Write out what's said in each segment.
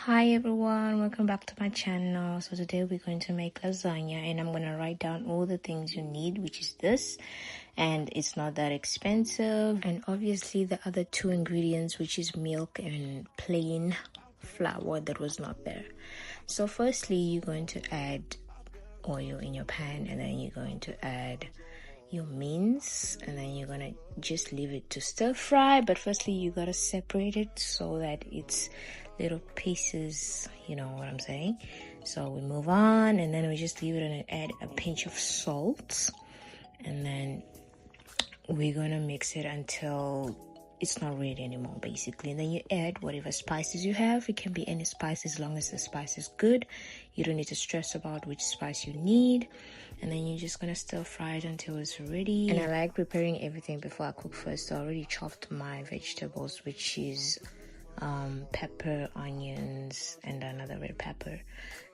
Hi everyone, welcome back to my channel. So today we're going to make lasagna and I'm going to write down all the things you need, which is this, and it's not that expensive, and obviously the other two ingredients, which is milk and plain flour that was not there. So firstly, you're going to add oil in your pan, and then you're going to add your mince, and then you're gonna just leave it to stir fry. But firstly, you gotta separate it so that it's little pieces, you know what I'm saying. So we move on, and then we just leave it and add a pinch of salt, and then we're gonna mix it until it's not red anymore, basically. And then you add whatever spices you have. It can be any spice as long as the spice is good. You don't need to stress about which spice you need. And then you're just gonna stir fry it until it's ready. And I like preparing everything before I cook first. So I already chopped my vegetables, which is pepper, onions, and another red pepper.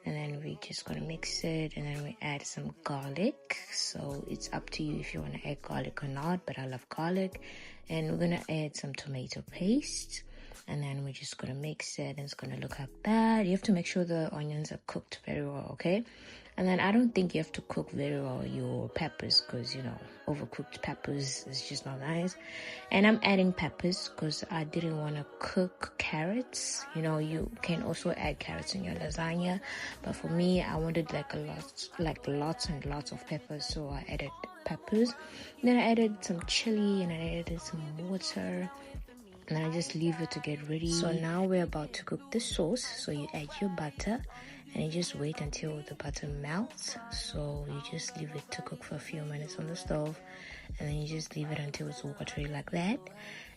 And then we're just gonna mix it, and then we add some garlic. So it's up to you if you want to add garlic or not, but I love garlic. And we're gonna add some tomato paste, and then we're just gonna mix it, and it's gonna look like that. You have to make sure the onions are cooked very well, okay? And then I don't think you have to cook very well your peppers, because you know, overcooked peppers is just not nice. And I'm adding peppers because I didn't want to cook carrots. You know, you can also add carrots in your lasagna, but for me, I wanted lots and lots of peppers, so I added peppers. And then I added some chili, and I added some water, and I just leave it to get ready. So now we're about to cook the sauce. So you add your butter, and you just wait until the butter melts. So you just leave it to cook for a few minutes on the stove, and then you just leave it until it's watery like that.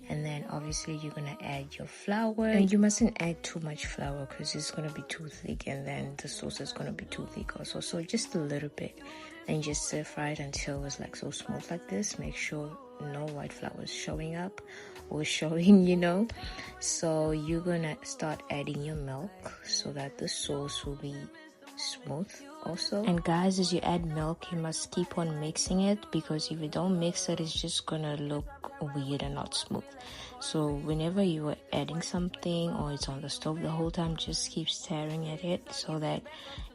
And then obviously you're gonna add your flour, and you mustn't add too much flour because it's gonna be too thick, and then the sauce is gonna be too thick also. So just a little bit, and just stir fry it until it's like so smooth like this. Make sure no white flour is showing up or showing, you know. So you're gonna start adding your milk so that the sauce will be smooth also. And guys, as you add milk, you must keep on mixing it, because if you don't mix it, it's just gonna look weird and not smooth. So whenever you are adding something or it's on the stove the whole time, just keep staring at it so that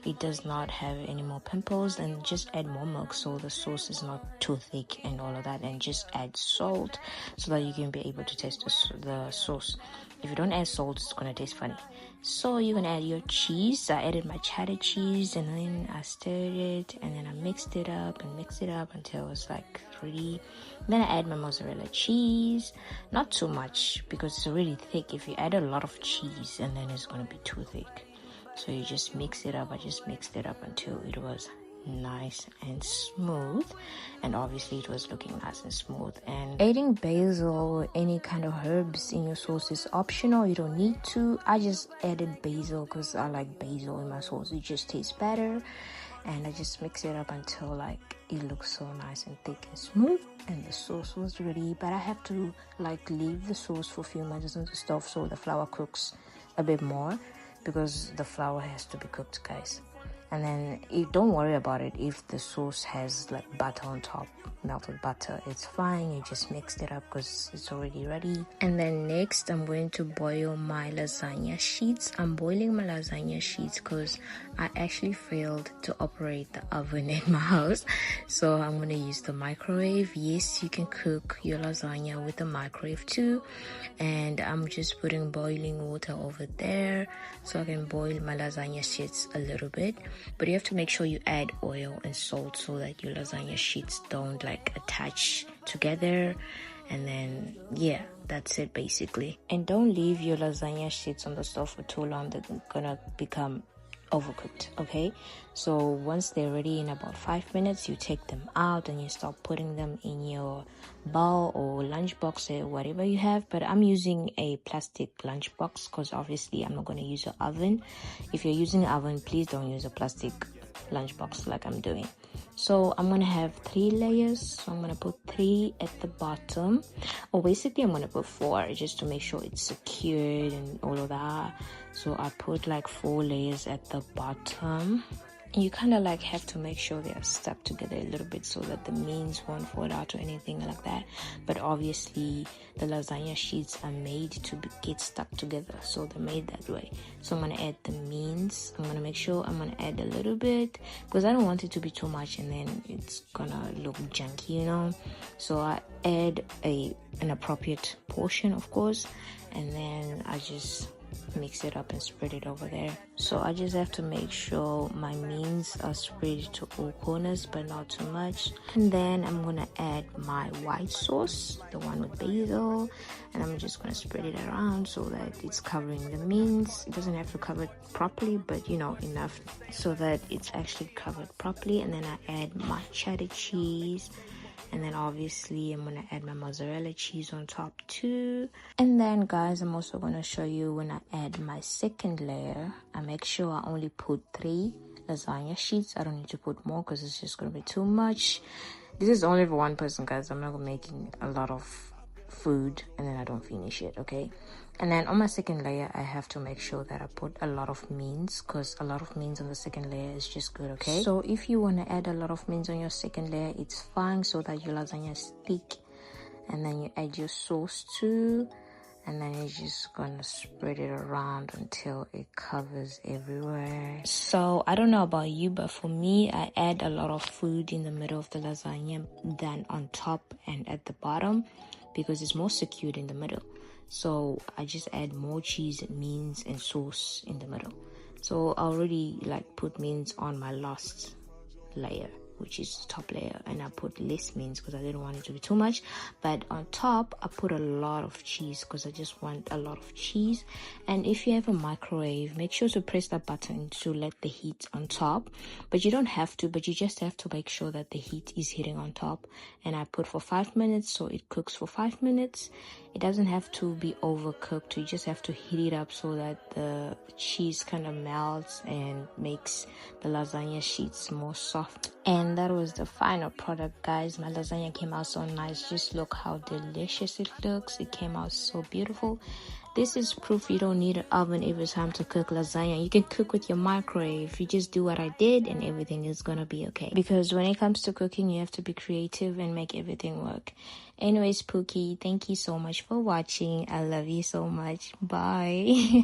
it does not have any more pimples, and just add more milk so the sauce is not too thick and all of that. And just add salt so that you can be able to taste the sauce. If you don't add salt, it's gonna taste funny. So you're gonna add your cheese. I added my cheddar cheese, and then I stirred it, and then I mixed it up until it's like ready. Then I add my mozzarella cheese, not too much because it's already thick. If you add a lot of cheese, and then it's gonna be too thick. So you just mix it up. I just mixed it up until it was nice and smooth, and obviously it was looking nice and smooth. And adding basil or any kind of herbs in your sauce is optional. You don't need to. I just added basil because I like basil in my sauce. It just tastes better. And I just mix it up until like it looks so nice and thick and smooth, and the sauce was ready. But I have to like leave the sauce for a few minutes on the stove so the flour cooks a bit more, because the flour has to be cooked, guys. And then don't worry about it if the sauce has like butter on top, melted butter. It's fine. You just mixed it up because it's already ready. And then next, I'm going to boil my lasagna sheets. I'm boiling my lasagna sheets because I actually failed to operate the oven in my house. So I'm going to use the microwave. Yes, you can cook your lasagna with the microwave too. And I'm just putting boiling water over there so I can boil my lasagna sheets a little bit. But you have to make sure you add oil and salt so that your lasagna sheets don't like attach together. And then yeah, that's it basically. And don't leave your lasagna sheets on the stove for too long. They're gonna become overcooked, okay? So once they're ready in about 5 minutes, you take them out and you start putting them in your bowl or lunchbox or whatever you have. But I'm using a plastic lunchbox because obviously I'm not going to use an oven. If you're using an oven, please don't use a plastic lunchbox like I'm doing. So I'm going to have 3 layers. So I'm going to put 3 at the bottom, or basically I'm going to put 4 just to make sure it's secured and all of that. So I put like 4 layers at the bottom, You kind of like have to make sure they are stuck together a little bit so that the means won't fall out or anything like that. But obviously the lasagna sheets are made to get stuck together, so they're made that way. So I'm gonna add the means. I'm gonna make sure I'm gonna add a little bit because I don't want it to be too much and then it's gonna look junky, you know. So I add an appropriate portion, of course, and then I just mix it up and spread it over there. So I just have to make sure my means are spread to all corners but not too much. And then I'm gonna add my white sauce, the one with basil, and I'm just gonna spread it around so that it's covering the means. It doesn't have to cover it properly, but you know, enough so that it's actually covered properly. And then I add my cheddar cheese, and then obviously I'm gonna add my mozzarella cheese on top too. And then guys, I'm also gonna show you when I add my second layer, I make sure I only put 3 lasagna sheets. I don't need to put more because it's just gonna be too much. This is only for one person, guys. I'm not making a lot of food and then I don't finish it, okay? And then on my second layer, I have to make sure that I put a lot of means because a lot of means on the second layer is just good, okay? So if you want to add a lot of means on your second layer, it's fine so that your lasagna is thick. And then you add your sauce too. And then you're just gonna spread it around until it covers everywhere. So I don't know about you, but for me, I add a lot of food in the middle of the lasagna than on top and at the bottom because it's more secured in the middle. So I just add more cheese, means, and sauce in the middle. So I already like put means on my last layer, which is the top layer, and I put less means because I didn't want it to be too much. But on top I put a lot of cheese because I just want a lot of cheese. And if you have a microwave, make sure to press that button to let the heat on top, but you don't have to, but you just have to make sure that the heat is hitting on top. And I put for 5 minutes, so it cooks for 5 minutes. It doesn't have to be overcooked, you just have to heat it up so that the cheese kind of melts and makes the lasagna sheets more soft. And that was the final product, guys. My lasagna came out so nice. Just look how delicious it looks. It came out so beautiful. This is proof you don't need an oven every time to cook lasagna. You can cook with your microwave. You just do what I did and everything is gonna be okay. Because when it comes to cooking, you have to be creative and make everything work. Anyways, Pookie, thank you so much for watching. I love you so much. Bye.